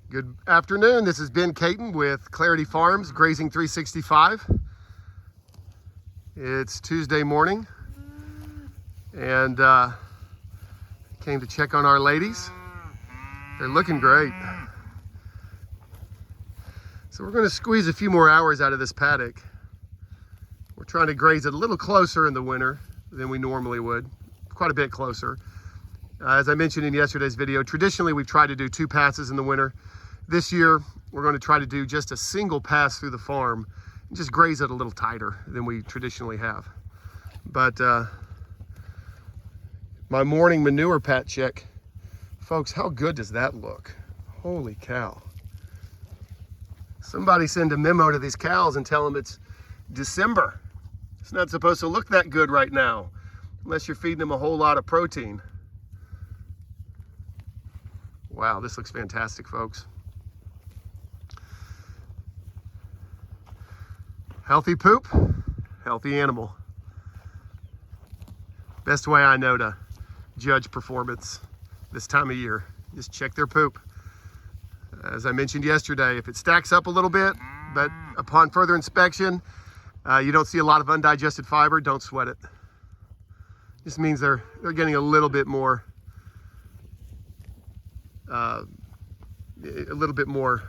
Good afternoon. This is Ben Caton with Clarity Farms, Grazing 365. It's Tuesday morning, and came to check on our ladies. They're looking great. So we're going to squeeze a few more hours out of this paddock. We're trying to graze it a little closer in the winter than we normally would, quite a bit closer. As I mentioned in yesterday's video, traditionally we've tried to do 2 passes in the winter. This year, we're going to try to do just a single pass through the farm and just graze it a little tighter than we traditionally have. But my morning manure pat check, folks, how good does that look? Holy cow. Somebody send a memo to these cows and tell them it's December. It's not supposed to look that good right now, unless you're feeding them a whole lot of protein. Wow, this looks fantastic, folks. Healthy poop, healthy animal. Best way I know to judge performance this time of year. Just check their poop. As I mentioned yesterday, if it stacks up a little bit, but upon further inspection, you don't see a lot of undigested fiber, don't sweat it. This means they're getting a little bit more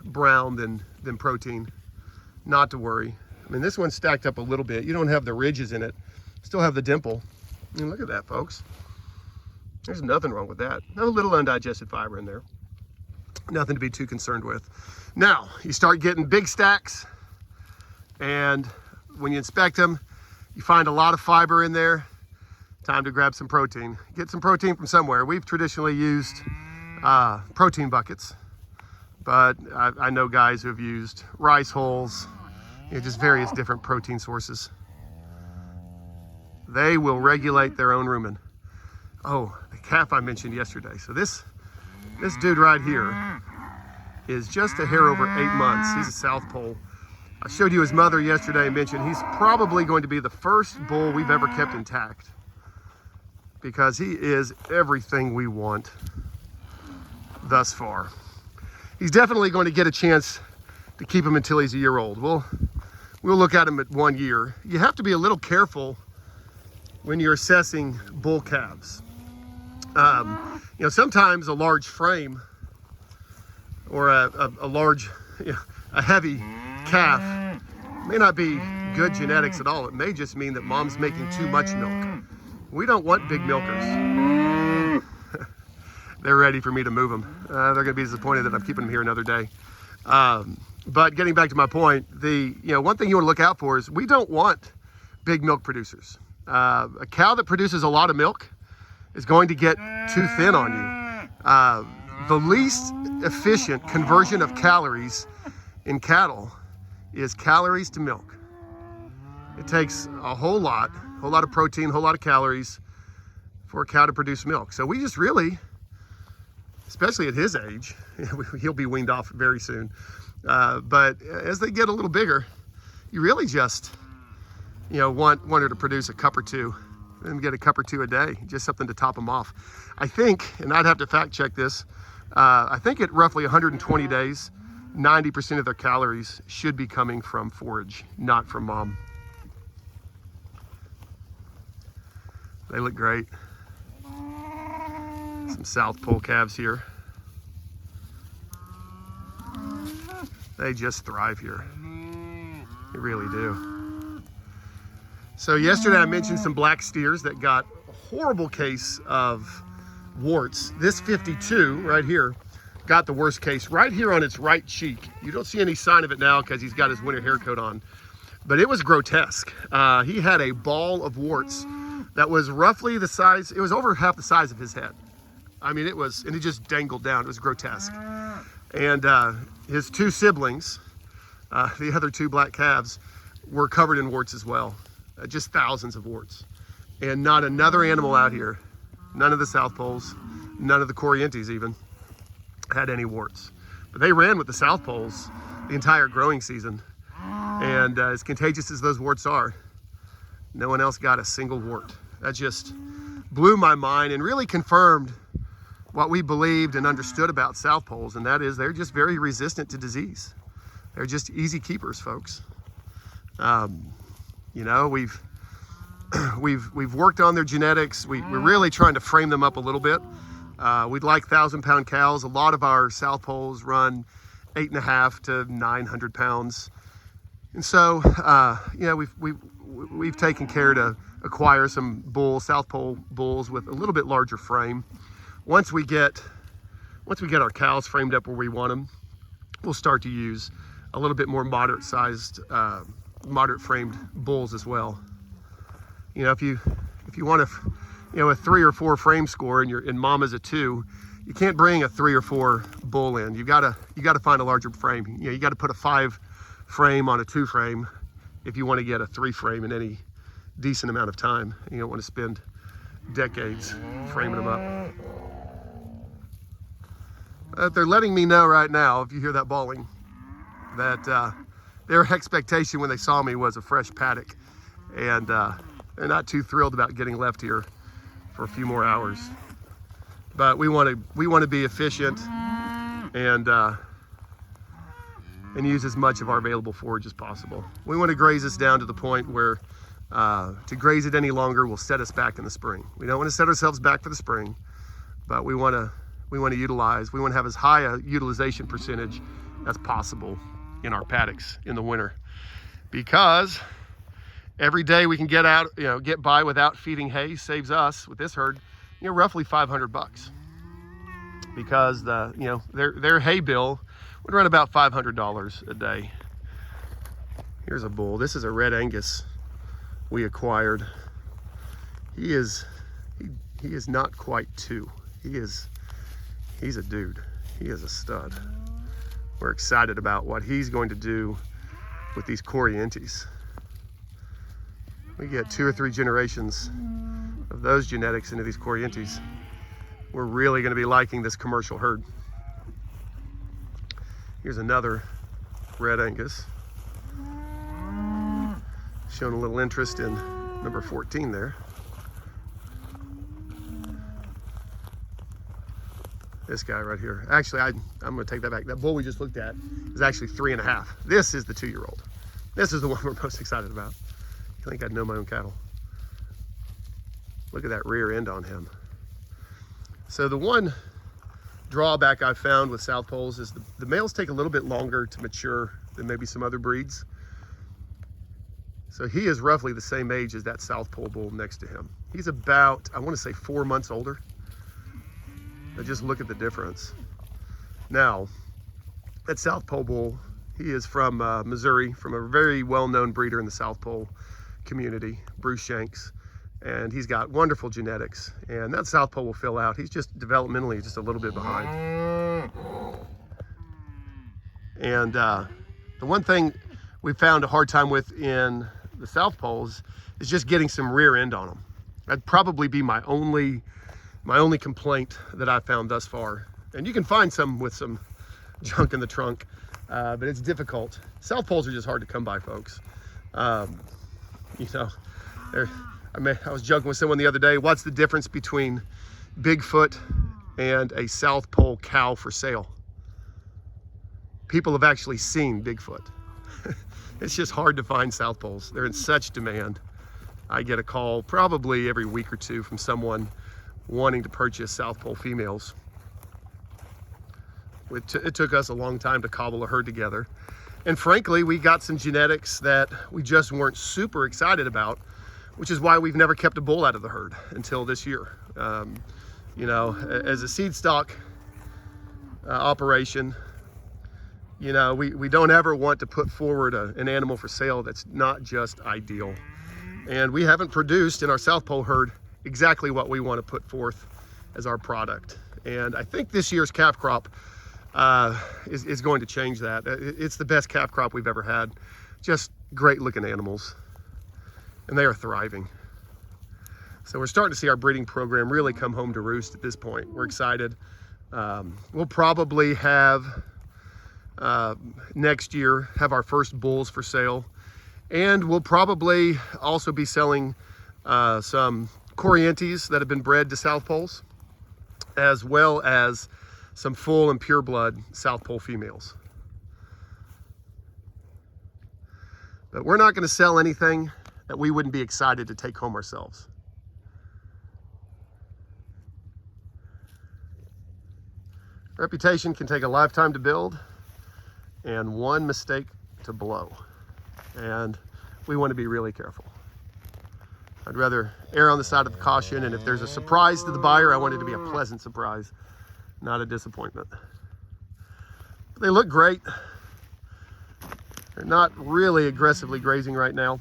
brown than protein. Not to worry. I mean, this one's stacked up a little bit. You don't have the ridges in it. Still have the dimple. I mean, look at that, folks. There's nothing wrong with that. No little undigested fiber in there. Nothing to be too concerned with. Now, you start getting big stacks, and when you inspect them, you find a lot of fiber in there. Time to grab some protein. Get some protein from somewhere. We've traditionally used protein buckets, but I know guys who have used rice hulls, just various different protein sources. They will regulate their own rumen. Oh, the calf I mentioned yesterday. So this dude right here is just a hair over 8 months. He's a South Pole. I showed you his mother yesterday and mentioned he's probably going to be the first bull we've ever kept intact, because he is everything we want thus far. He's definitely going to get a chance to keep him until he's a year old. We'll look at him at 1 year. You have to be a little careful when you're assessing bull calves. Sometimes a large frame or a heavy calf may not be good genetics at all. It may just mean that mom's making too much milk. We don't want big milkers. They're ready for me to move them. They're going to be disappointed that I'm keeping them here another day. But getting back to my point, one thing you want to look out for is we don't want big milk producers. A cow that produces a lot of milk is going to get too thin on you. The least efficient conversion of calories in cattle is calories to milk. It takes a whole lot of protein, a whole lot of calories for a cow to produce milk. So we just really, especially at his age, he'll be weaned off very soon. But as they get a little bigger, you really just, want her to produce a cup or two and get a cup or two a day, just something to top them off. I think, and I'd have to fact check this, I think at roughly 120 days, 90% of their calories should be coming from forage, not from mom. They look great. Some South Pole calves here. They just thrive here. They really do. So yesterday I mentioned some black steers that got a horrible case of warts. This 52 right here got the worst case right here on its right cheek. You don't see any sign of it now because he's got his winter hair coat on, but it was grotesque. He had a ball of warts that was roughly the size, it was over half the size of his head. I mean, and it just dangled down. It was grotesque. And his 2 siblings, the other 2 black calves, were covered in warts as well. Just thousands of warts. And not another animal out here, none of the South Poles, none of the Corrientes even, had any warts. But they ran with the South Poles the entire growing season. And as contagious as those warts are, no one else got a single wart. That just blew my mind and really confirmed what we believed and understood about South Poles, and that is they're just very resistant to disease. They're just easy keepers, folks. You know, we've worked on their genetics. We're really trying to frame them up a little bit. We'd like 1,000-pound cows. A lot of our South Poles run 8.5 to 900 pounds. And so, you know, we've taken care to acquire some South Pole bulls with a little bit larger frame. Once we get our cows framed up where we want them, we'll start to use a little bit more moderate framed bulls as well. You know, if you want to, you know, a 3 or 4 frame score and mama's a 2, you can't bring a 3 or 4 bull in. You gotta find a larger frame. You know, you got to put a 5 frame on a 2 frame if you want to get a 3 frame in any decent amount of time. You don't want to spend decades framing them up. They're letting me know right now, if you hear that bawling, that their expectation when they saw me was a fresh paddock, and they're not too thrilled about getting left here for a few more hours. But we want to be efficient and use as much of our available forage as possible. We want to graze this down to the point where to graze it any longer will set us back in the spring. We don't want to set ourselves back for the spring, but we want to have as high a utilization percentage as possible in our paddocks in the winter, because every day we can get by without feeding hay saves us, with this herd, you know, roughly $500, because their hay bill would run about $500 a day. Here's a bull. This is a red Angus we acquired. He is not quite 2. He's a dude. He is a stud. We're excited about what he's going to do with these Corrientes. We get 2 or 3 generations of those genetics into these Corrientes. We're really going to be liking this commercial herd. Here's another red Angus. Showing a little interest in number 14 there. This guy right here. Actually, I'm going to take that back. That bull we just looked at is actually 3.5. This is the 2-year-old. This is the one we're most excited about. I think I'd know my own cattle. Look at that rear end on him. So the one drawback I've found with South Poles is the males take a little bit longer to mature than maybe some other breeds. So he is roughly the same age as that South Pole bull next to him. He's about, I want to say, 4 months older. But just look at the difference. Now, that South Pole bull, he is from Missouri, from a very well-known breeder in the South Pole community, Bruce Shanks, and he's got wonderful genetics, and that South Pole will fill out. He's just developmentally just a little bit behind. And the one thing we found a hard time with in the South Poles is just getting some rear end on them. That'd probably be my only complaint that I've found thus far. And you can find some with some junk in the trunk, but it's difficult. South Poles are just hard to come by, folks. You know, I was joking with someone the other day, what's the difference between Bigfoot and a South Pole cow for sale? People have actually seen Bigfoot. It's just hard to find South Poles. They're in such demand. I get a call probably every week or 2 from someone wanting to purchase South Pole females. It took us a long time to cobble a herd together. And frankly, we got some genetics that we just weren't super excited about, which is why we've never kept a bull out of the herd until this year. You know, as a seed stock operation, you know, we don't ever want to put forward an animal for sale that's not just ideal. And we haven't produced in our South Pole herd exactly what we want to put forth as our product. And I think this year's calf crop is going to change that. It's the best calf crop we've ever had. Just great looking animals, and they are thriving. So we're starting to see our breeding program really come home to roost at this point. We're excited. We'll probably have next year have our first bulls for sale, and we'll probably also be selling some Corrientes that have been bred to South Poles. as well as some full and pure blood South Pole females. But we're not going to sell anything that we wouldn't be excited to take home ourselves. Reputation can take a lifetime to build and one mistake to blow. And we want to be really careful. I'd rather err on the side of caution, and if there's a surprise to the buyer, I want it to be a pleasant surprise, not a disappointment. But they look great. They're not really aggressively grazing right now.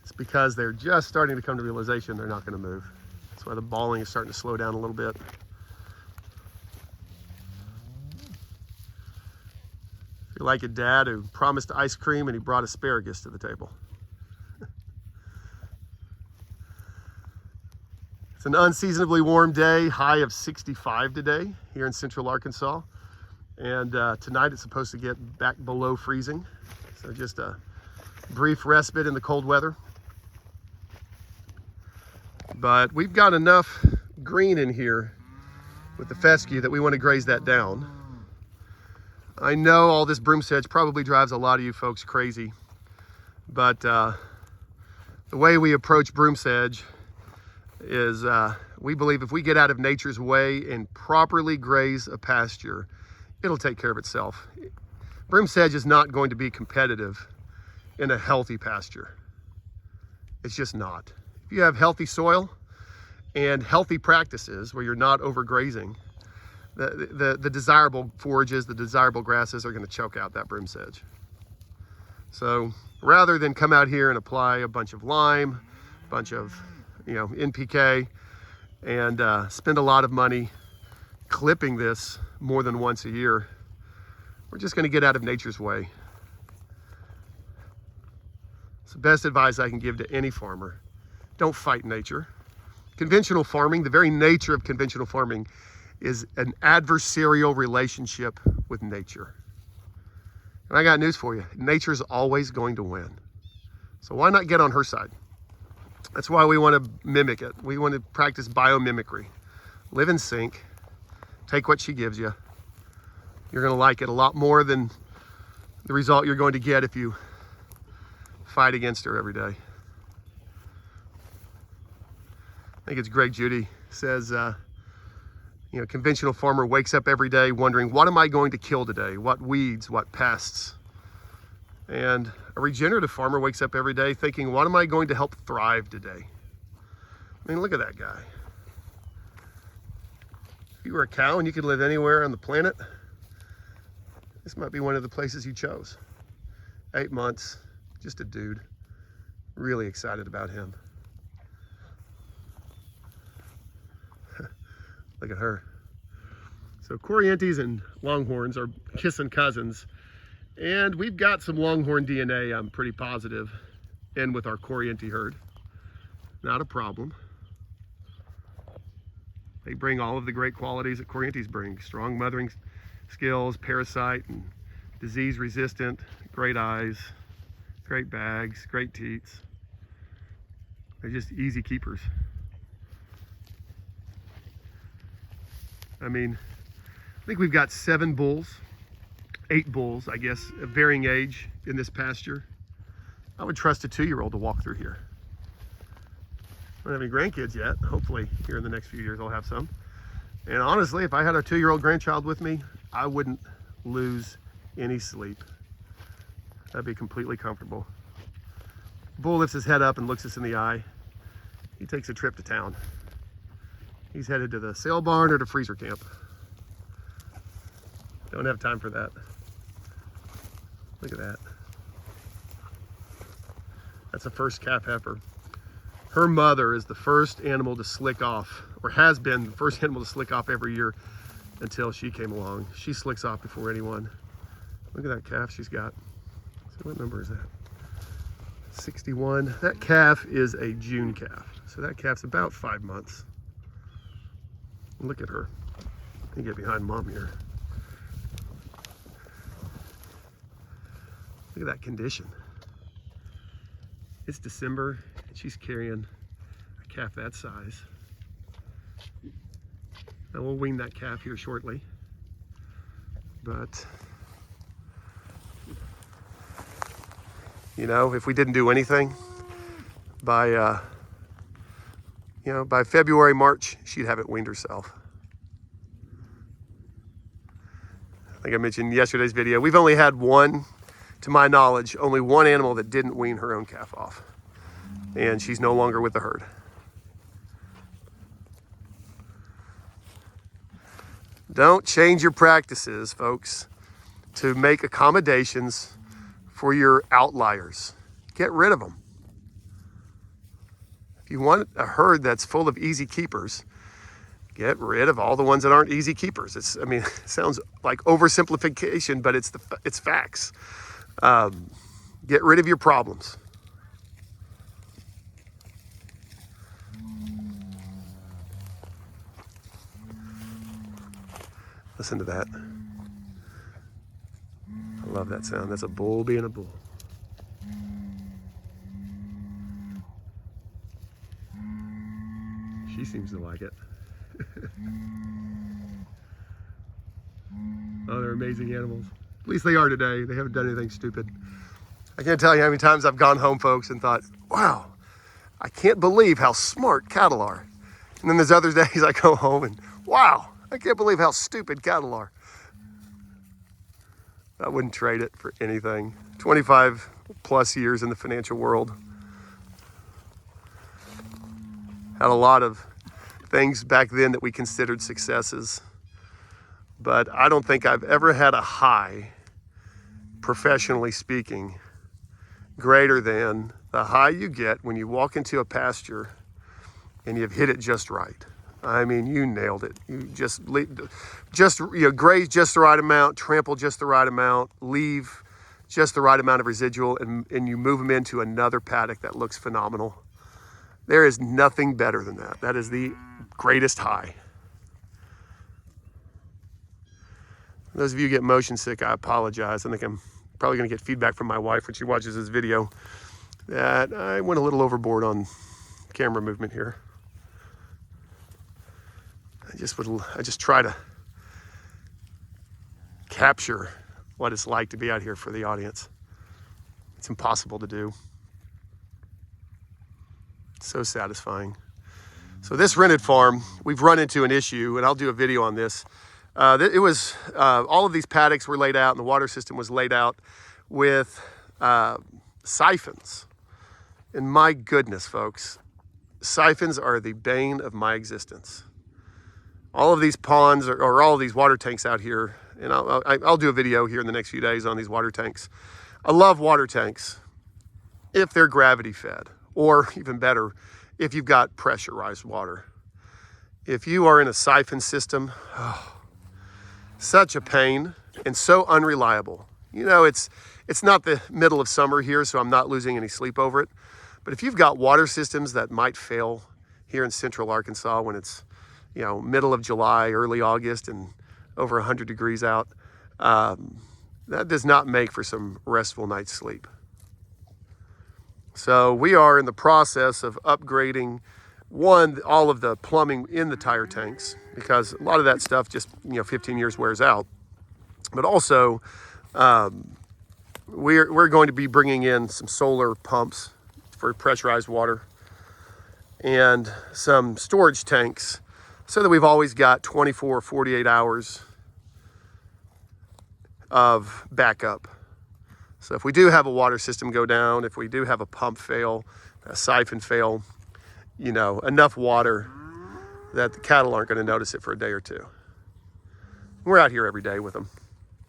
It's because they're just starting to come to realization they're not going to move. That's why the balling is starting to slow down a little bit. If you're like a dad who promised ice cream and he brought asparagus to the table. It's an unseasonably warm day, high of 65 today here in central Arkansas. And tonight it's supposed to get back below freezing. So just a brief respite in the cold weather. But we've got enough green in here with the fescue that we want to graze that down. I know all this broom sedge probably drives a lot of you folks crazy, but the way we approach broom sedge is we believe if we get out of nature's way and properly graze a pasture, it'll take care of itself. Broom sedge is not going to be competitive in a healthy pasture. It's just not. If you have healthy soil and healthy practices where you're not overgrazing, the desirable forages, the desirable grasses are going to choke out that broom sedge. So rather than come out here and apply a bunch of lime, a bunch of NPK, and spend a lot of money clipping this more than once a year, we're just going to get out of nature's way. It's the best advice I can give to any farmer. Don't fight nature. Conventional farming, the very nature of conventional farming, is an adversarial relationship with nature. And I got news for you. Nature's always going to win. So why not get on her side? That's why we want to mimic it. We want to practice biomimicry. Live in sync. Take what she gives you. You're going to like it a lot more than the result you're going to get if you fight against her every day. I think it's Greg Judy says, conventional farmer wakes up every day wondering, what am I going to kill today? What weeds, what pests? And a regenerative farmer wakes up every day thinking, what am I going to help thrive today? I mean, look at that guy. If you were a cow and you could live anywhere on the planet, this might be one of the places you chose. 8 months, just a dude. Really excited about him. Look at her. So Corrientes and Longhorns are kissing cousins. And we've got some Longhorn DNA, I'm pretty positive, in with our Corriente herd. Not a problem. They bring all of the great qualities that Corrientes bring. Strong mothering skills, parasite and disease resistant, great eyes, great bags, great teats. They're just easy keepers. I mean, I think we've got 7 bulls, 8 bulls, I guess, of varying age in this pasture. I would trust a 2-year-old to walk through here. I don't have any grandkids yet. Hopefully here in the next few years I'll have some. And honestly, if I had a 2-year-old grandchild with me, I wouldn't lose any sleep. I'd be completely comfortable. Bull lifts his head up and looks us in the eye. He takes a trip to town. He's headed to the sale barn or to freezer camp. Don't have time for that. Look at that. That's a first calf heifer. Her mother is the first animal to slick off, or has been the first animal to slick off every year until she came along. She slicks off before anyone. Look at that calf she's got. So what number is that? 61. That calf is a June calf. So that calf's about 5 months. Look at her. Let me get behind mom here. Look at that condition. It's December and she's carrying a calf that size. Now we'll wean that calf here shortly. But, you know, if we didn't do anything, by, by February, March, she'd have it weaned herself. I think I mentioned in yesterday's video, we've only had one, to my knowledge, only one animal that didn't wean her own calf off. And she's no longer with the herd. Don't change your practices, folks, to make accommodations for your outliers. Get rid of them. If you want a herd that's full of easy keepers, get rid of all the ones that aren't easy keepers. It sounds like oversimplification, but it's facts. Get rid of your problems. Listen to that. I love that sound. That's a bull being a bull. She seems to like it. Oh, they're amazing animals. At least they are today. They haven't done anything stupid. I can't tell you how many times I've gone home, folks, and thought, wow, I can't believe how smart cattle are. And then there's other days I go home and, wow, I can't believe how stupid cattle are. I wouldn't trade it for anything. 25 plus years in the financial world. Had a lot of things back then that we considered successes. But I don't think I've ever had a high, professionally speaking, greater than the high you get when you walk into a pasture and you've hit it just right. I mean, you nailed it. You just graze just the right amount, trample just the right amount, leave just the right amount of residual, and you move them into another paddock that looks phenomenal. There is nothing better than that. That is the greatest high. Those of you who get motion sick, I apologize. I think I'm probably going to get feedback from my wife when she watches this video that I went a little overboard on camera movement here. I just try to capture what it's like to be out here for the audience. It's impossible to do. It's so satisfying. So this rented farm, we've run into an issue, and I'll do a video on this. It was all of these paddocks were laid out, and the water system was laid out with siphons. And my goodness, folks, siphons are the bane of my existence. All of these ponds or all of these water tanks out here, and I'll do a video here in the next few days on these water tanks. I love water tanks if they're gravity fed, or even better, if you've got pressurized water. If you are in a siphon system, such a pain and so unreliable. You know, it's not the middle of summer here, so I'm not losing any sleep over it. But if you've got water systems that might fail here in central Arkansas when it's, middle of July, early August, and over 100 degrees out, that does not make for some restful night's sleep. So we are in the process of upgrading, all of the plumbing in the tire tanks, because a lot of that stuff just, 15 years wears out. But also, we're going to be bringing in some solar pumps for pressurized water and some storage tanks so that we've always got 24 or 48 hours of backup. So if we do have a water system go down, if we do have a pump fail, a siphon fail, enough water that the cattle aren't going to notice it for a day or two. We're out here every day with them,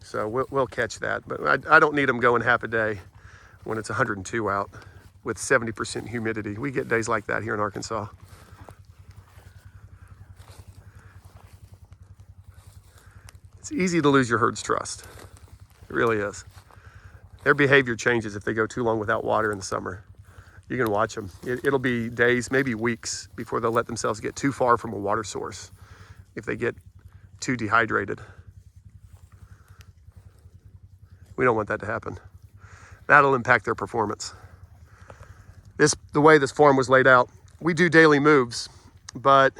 so we'll catch that. But I don't need them going half a day when it's 102 out with 70% humidity. We get days like that here in Arkansas. It's easy to lose your herd's trust. It really is. Their behavior changes if they go too long without water in the summer. You can watch them. It'll be days, maybe weeks, before they'll let themselves get too far from a water source if they get too dehydrated. We don't want that to happen. That'll impact their performance. The way this farm was laid out, we do daily moves, but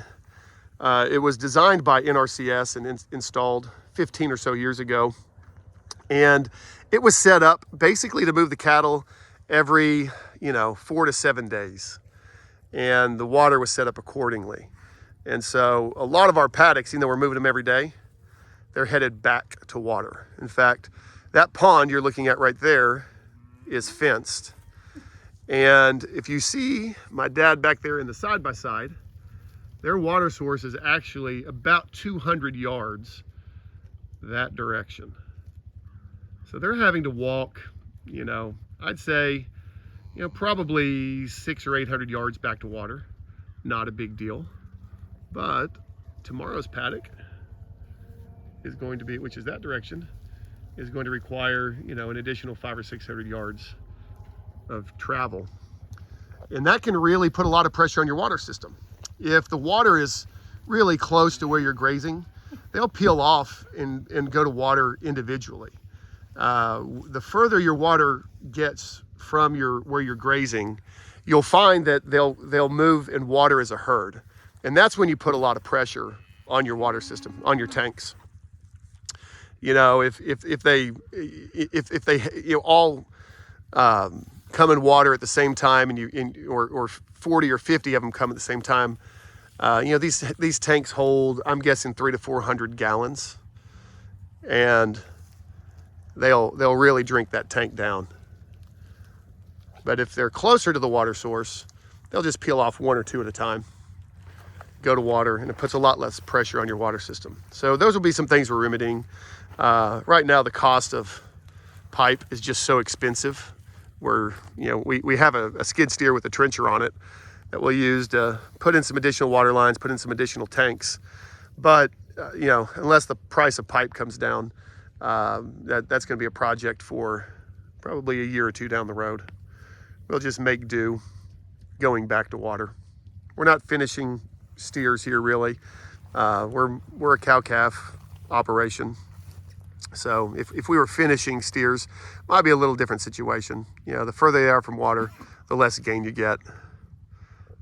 It was designed by NRCS and installed 15 or so years ago. And it was set up basically to move the cattle every, 4 to 7 days. And the water was set up accordingly. And so a lot of our paddocks, even though we're moving them every day, they're headed back to water. In fact, that pond you're looking at right there is fenced. And if you see my dad back there in the side-by-side, their water source is actually about 200 yards that direction. So they're having to walk, I'd say, probably 600 or 800 yards back to water. Not a big deal. But tomorrow's paddock is going to be, which is that direction, is going to require, an additional 500 or 600 yards of travel. And that can really put a lot of pressure on your water system. If the water is really close to where you're grazing, they'll peel off and go to water individually. The further your water gets from where you're grazing, you'll find that they'll move and water as a herd. And that's when you put a lot of pressure on your water system, on your tanks. If they all come in water at the same time, or 40 or 50 of them come at the same time, these tanks hold, I'm guessing, 300 to 400 gallons, and they'll really drink that tank down. But if they're closer to the water source, they'll just peel off one or two at a time, go to water, and it puts a lot less pressure on your water system. So those will be some things we're remedying. Right now, the cost of pipe is just so expensive. We have a skid steer with a trencher on it that we'll use to put in some additional water lines, put in some additional tanks. But, unless the price of pipe comes down, that's going to be a project for probably a year or two down the road. We'll just make do going back to water. We're not finishing steers here, really. We're a cow-calf operation. So if we were finishing steers, it might be a little different situation. The further they are from water, the less gain you get.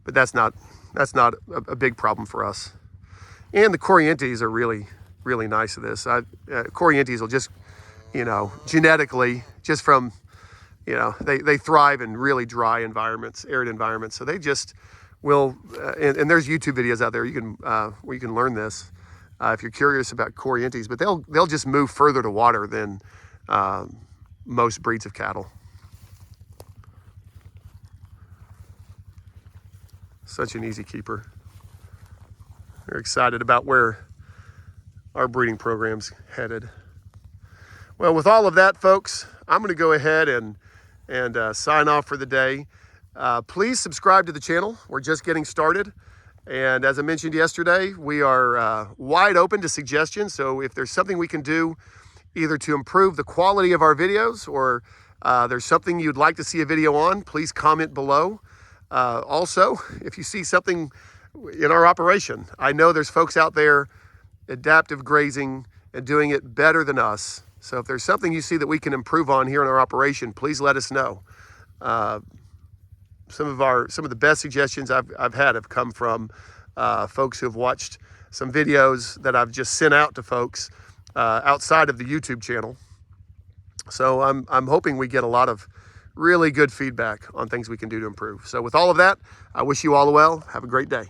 But that's not a big problem for us. And the Corrientes are really, really nice at this. Corrientes will just, genetically, just from, they thrive in really dry environments, arid environments. So they just will, and there's YouTube videos out there where you can learn this if you're curious about Corrientes. But they'll just move further to water than most breeds of cattle. Such an easy keeper. We're excited about where our breeding program's headed. Well, with all of that, folks, I'm going to go ahead and sign off for the day. Please subscribe to the channel. We're just getting started. And as I mentioned yesterday, we are wide open to suggestions. So if there's something we can do either to improve the quality of our videos, or there's something you'd like to see a video on, please comment below. Also, if you see something in our operation, I know there's folks out there adaptive grazing and doing it better than us. So if there's something you see that we can improve on here in our operation, please let us know. Some of the best suggestions I've had have come from folks who have watched some videos that I've just sent out to folks outside of the YouTube channel. So I'm hoping we get a lot of really good feedback on things we can do to improve. So with all of that, I wish you all well. Have a great day.